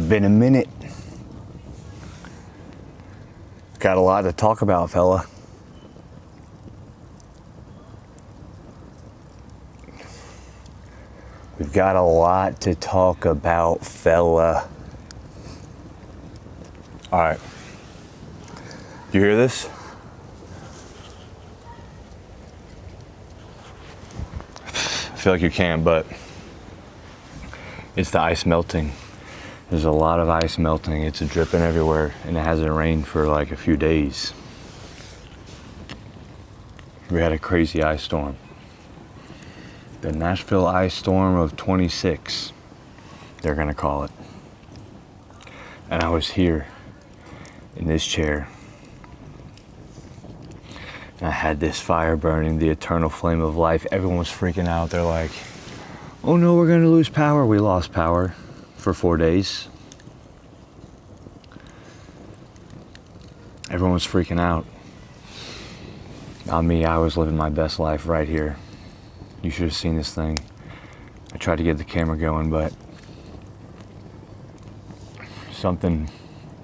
Been a minute. Got a lot to talk about, fella. We've got a lot to talk about, fella. All right. You hear this? I feel like you can't, but it's the ice melting. There's a lot of ice melting. It's dripping everywhere, and it hasn't rained for like a few days. We had a crazy ice storm. The Nashville ice storm of 26, they're gonna call it. And I was here in this chair. And I had this fire burning, the eternal flame of life. Everyone was freaking out. They're like, oh no, we're gonna lose power. We lost power for 4 days. Everyone was freaking out. Not me, I was living my best life right here. You should have seen this thing. I tried to get the camera going, but something,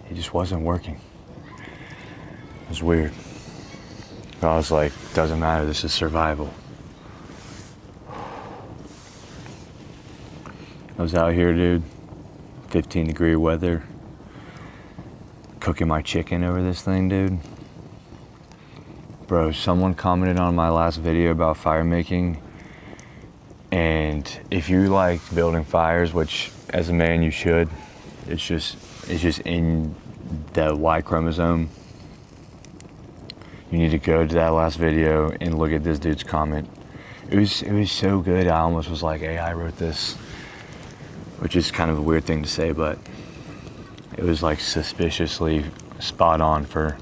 it just wasn't working. It was weird. But I was like, doesn't matter, this is survival. I was out here, dude, 15-degree weather, cooking my chicken over this thing, dude. Bro, someone commented on my last video about fire making, and if you like building fires, which as a man you should, it's just in the Y chromosome. You need to go to that last video and look at this dude's comment. It was so good, I almost was like, hey, I wrote this. Which is kind of a weird thing to say, but it was like suspiciously spot on for,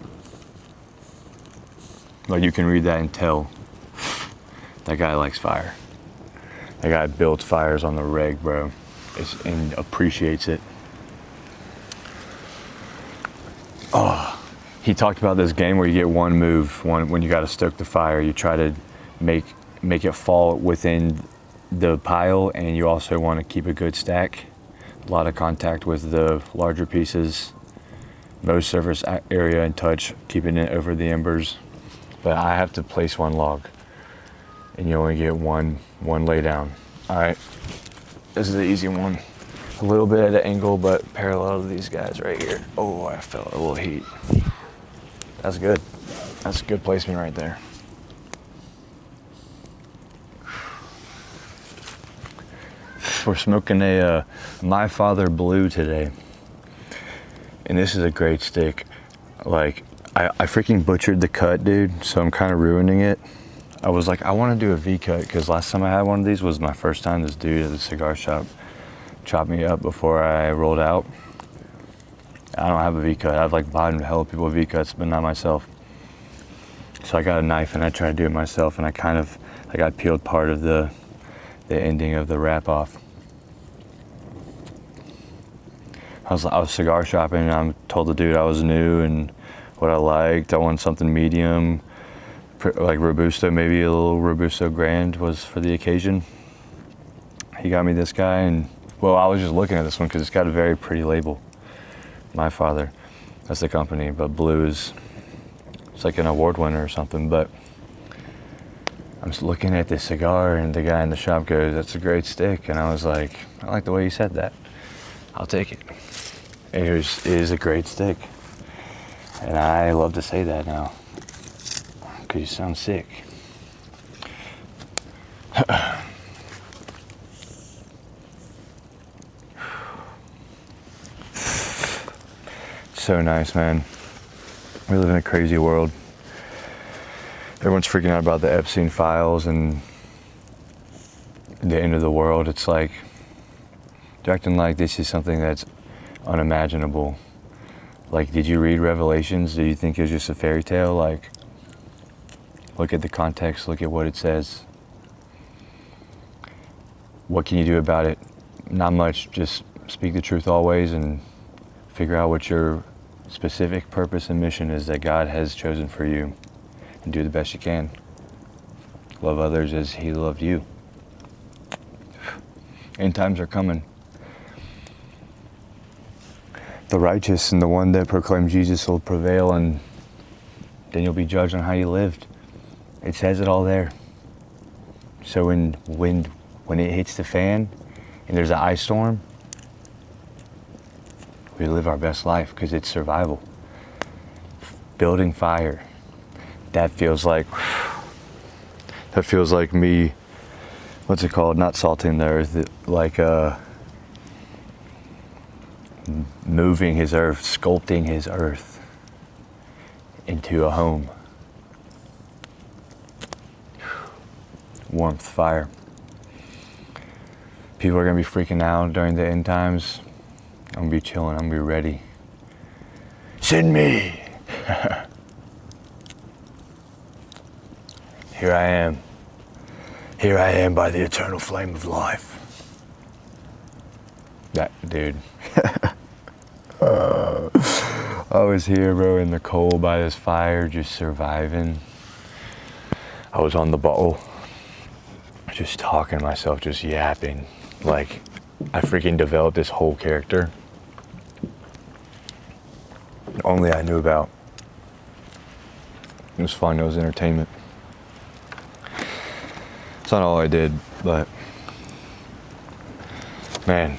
like, you can read that and tell that guy likes fire. That guy builds fires on the reg, bro, and appreciates it. Oh, he talked about this game where you get one move, when you gotta stoke the fire, you try to make it fall within the pile, and you also want to keep a good stack. A lot of contact with the larger pieces, most surface area and touch, keeping it over the embers. But I have to place one log, and you only get one lay down. All right, this is the easy one. A little bit at an angle, but parallel to these guys right here. Oh, I felt a little heat. That's good. That's a good placement right there. We're smoking a My Father Blue today. And this is a great stick. Like, I freaking butchered the cut, dude, so I'm kind of ruining it. I was like, I want to do a V-cut, because last time I had one of these was my first time. This dude at the cigar shop chopped me up before I rolled out. I don't have a V-cut. I've like bought a hell of people with V-cuts, but not myself. So I got a knife and I tried to do it myself, and I peeled part of the ending of the wrap off. I was cigar shopping, and I told the dude I was new and what I liked. I wanted something medium, like Robusto, maybe a little Robusto Grand was for the occasion. He got me this guy, and well, I was just looking at this one because it's got a very pretty label. My Father, that's the company, but Blue it's like an award winner or something. But I'm just looking at this cigar, and the guy in the shop goes, that's a great stick. And I was like, I like the way you said that. I'll take it. It is a great stick. And I love to say that now, because you sound sick. So nice, man. We live in a crazy world. Everyone's freaking out about the Epstein files and the end of the world. It's like, they're acting like this is something that's unimaginable. Like, did you read Revelations? Did you think it was just a fairy tale? Like, look at the context, look at what it says. What can you do about it? Not much, just speak the truth always and figure out what your specific purpose and mission is that God has chosen for you, and do the best you can. Love others as He loved you. End times are coming. the righteous and the one that proclaims Jesus will prevail, and then you'll be judged on how you lived. It says it all there. So when it hits the fan and there's an ice storm, we live our best life because it's survival. Building fire, that feels like me, what's it called? Not salting the earth, like moving his earth, sculpting his earth into a home. Warmth, fire. People are gonna be freaking out during the end times. I'm gonna be chilling, I'm gonna be ready. Send me! Here I am. Here I am by the eternal flame of life. That dude. I was here, bro, in the cold by this fire, just surviving. I was on the bottle, just talking to myself, just yapping. Like, I freaking developed this whole character. Only I knew about. It was fun, it was entertainment. It's not all I did, but man.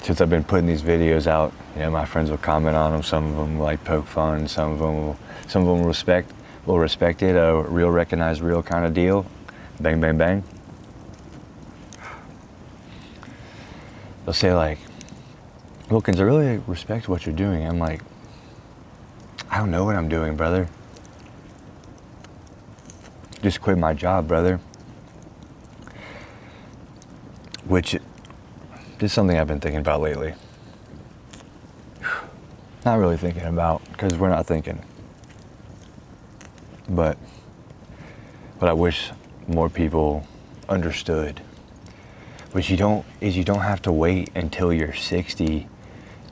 Since I've been putting these videos out, you know, my friends will comment on them. Some of them like poke fun. Some of them will respect it. A real, recognized, real kind of deal. Bang, bang, bang. They'll say like, Wilkins, I really respect what you're doing. I'm like, I don't know what I'm doing, brother. Just quit my job, brother. Which is something I've been thinking about lately. Not really thinking about, because we're not thinking. But what I wish more people understood, which you don't have to wait until you're 60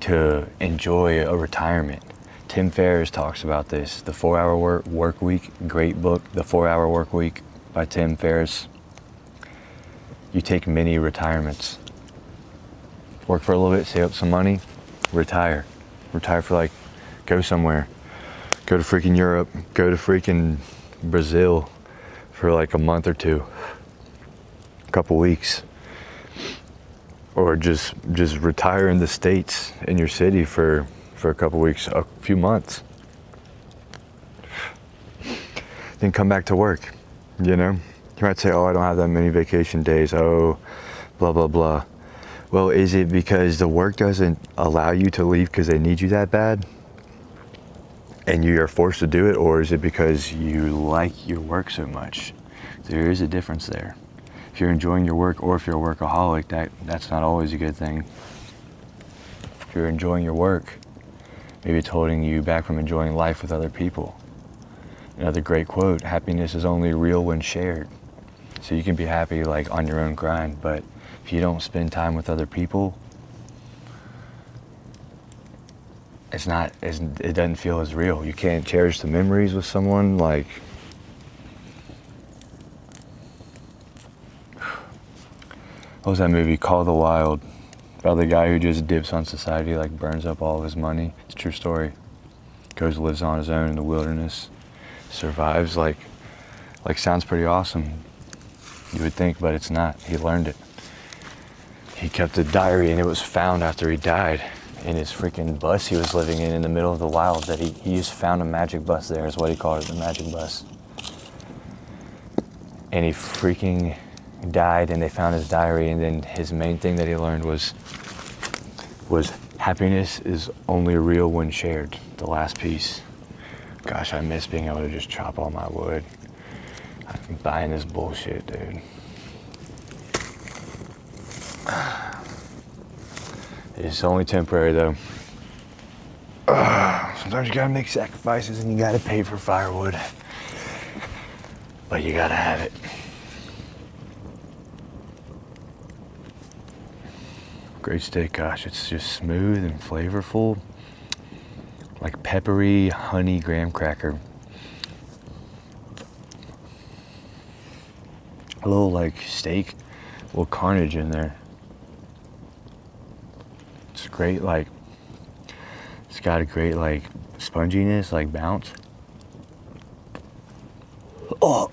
to enjoy a retirement. Tim Ferriss talks about this, the 4-Hour Work Week, great book, The 4-Hour Work Week by Tim Ferriss. You take mini retirements. Work for a little bit, save up some money, retire. Retire for like, go somewhere. Go to freaking Europe, go to freaking Brazil for like a month or two, a couple weeks. Or just retire in the States, in your city for a couple weeks, a few months. Then come back to work, you know? You might say, oh, I don't have that many vacation days, oh, blah, blah, blah. Well, is it because the work doesn't allow you to leave because they need you that bad? And you are forced to do it, or is it because you like your work so much? There is a difference there. If you're enjoying your work, or if you're a workaholic, that's not always a good thing. If you're enjoying your work, maybe it's holding you back from enjoying life with other people. Another great quote, happiness is only real when shared. So you can be happy like on your own grind, but if you don't spend time with other people, it doesn't feel as real. You can't cherish the memories with someone. Like, what was that movie, Call the Wild, about the guy who just dips on society, like burns up all of his money? It's a true story. Goes, lives on his own in the wilderness, survives. Like sounds pretty awesome, you would think, but it's not. He learned it. He kept a diary, and it was found after he died in his freaking bus he was living in the middle of the wild. That he just found a magic bus there, is what he called it, the magic bus. And he freaking died, and they found his diary, and then his main thing that he learned was happiness is only real when shared. The last piece. Gosh, I miss being able to just chop all my wood. I'm buying this bullshit, dude. It's only temporary, though. Sometimes you gotta make sacrifices and you gotta pay for firewood. But you gotta have it. Great steak, gosh, it's just smooth and flavorful. Like peppery honey graham cracker. A little like steak little carnage in there. It's great, like, it's got a great, like, sponginess, like, bounce. Oh,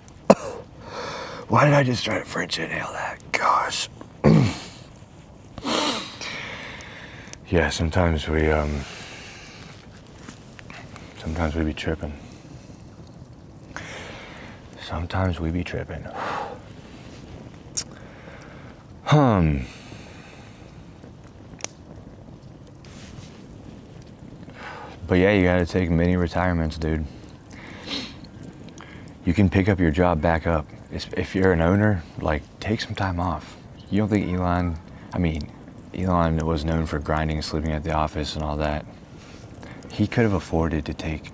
why did I just try to French inhale that? Gosh. Yeah, sometimes we be tripping. Sometimes we be tripping. But yeah, you gotta take mini retirements, dude. You can pick up your job back up. If you're an owner, like, take some time off. You don't think Elon was known for grinding and sleeping at the office and all that. He could have afforded to take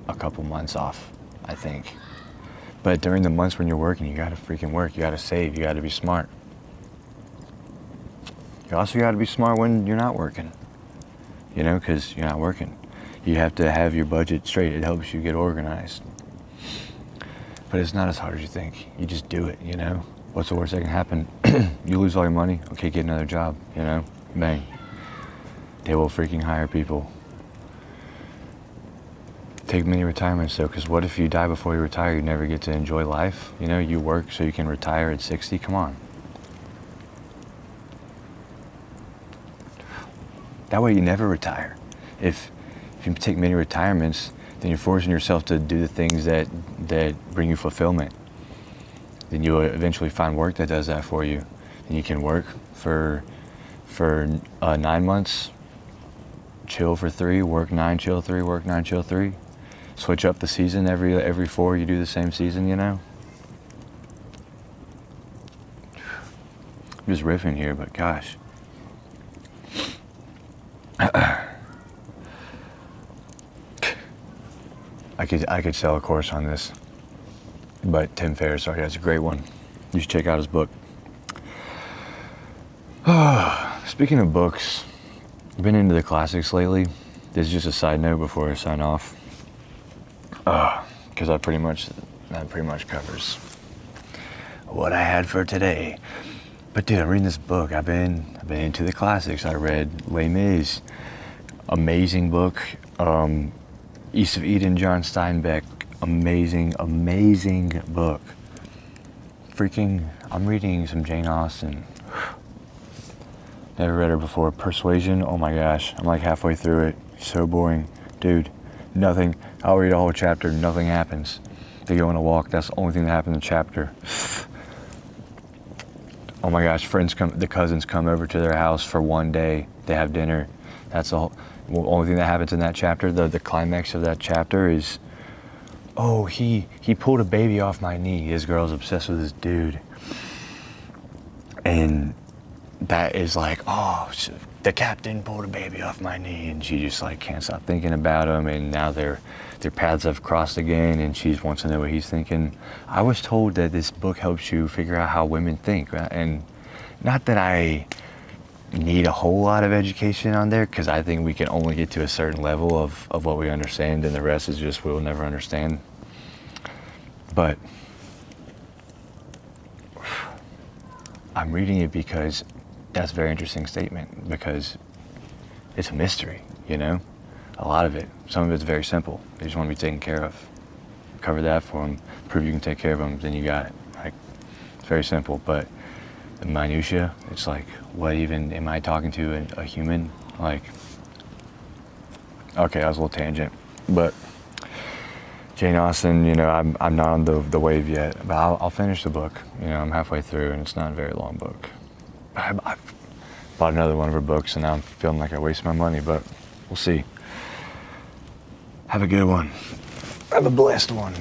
a couple months off, I think. But during the months when you're working, you gotta freaking work. You gotta save. You gotta be smart. You also gotta be smart when you're not working. You know, because you're not working. You have to have your budget straight. It helps you get organized. But it's not as hard as you think. You just do it, you know? What's the worst that can happen? You lose all your money. Okay, get another job, you know? Bang. They will freaking hire people. Take mini retirements though, because what if you die before you retire? You never get to enjoy life. You know, you work so you can retire at 60. Come on. That way you never retire. If you take many retirements, then you're forcing yourself to do the things that bring you fulfillment. Then you'll eventually find work that does that for you. And you can work for 9 months, chill for 3, work 9, chill 3, work 9, chill 3. Switch up the season every 4. You do the same season, you know. I'm just riffing here, but gosh. I could sell a course on this, but Tim Ferriss already has a great one. You should check out his book. Speaking of books, I've been into the classics lately. This is just a side note before I sign off, because that pretty much covers what I had for today. But dude, I'm reading this book. I've been into the classics. I read Les Mis, amazing book. East of Eden, John Steinbeck, amazing book. I'm reading some Jane Austen. Never read her before. Persuasion, oh my gosh, I'm like halfway through it. So boring. Dude, nothing. I'll read a whole chapter, nothing happens. They go on a walk, that's the only thing that happened in the chapter. Oh my gosh, the cousins come over to their house for one day. They have dinner. That's the only thing that happens in that chapter. The climax of that chapter is, oh, he pulled a baby off my knee. This girl's obsessed with this dude. And that is like, oh, the captain pulled a baby off my knee. And she just like can't stop thinking about him. And now their paths have crossed again. And she wants to know what he's thinking. I was told that this book helps you figure out how women think. And not that I need a whole lot of education on there, because I think we can only get to a certain level of what we understand, and the rest is just we'll never understand. But I'm reading it because that's a very interesting statement, because it's a mystery, you know? A lot of it. Some of it's very simple. They just want to be taken care of. Cover that for them, prove you can take care of them, then you got it. Like, it's very simple, but the minutia, it's like, what even am I talking to a human? Like, okay, that was a little tangent, but Jane Austen, you know, I'm not on the wave yet, but I'll finish the book. You know, I'm halfway through, and it's not a very long book. I bought another one of her books, and now I'm feeling like I wasted my money, but we'll see. Have a good one. Have a blessed one.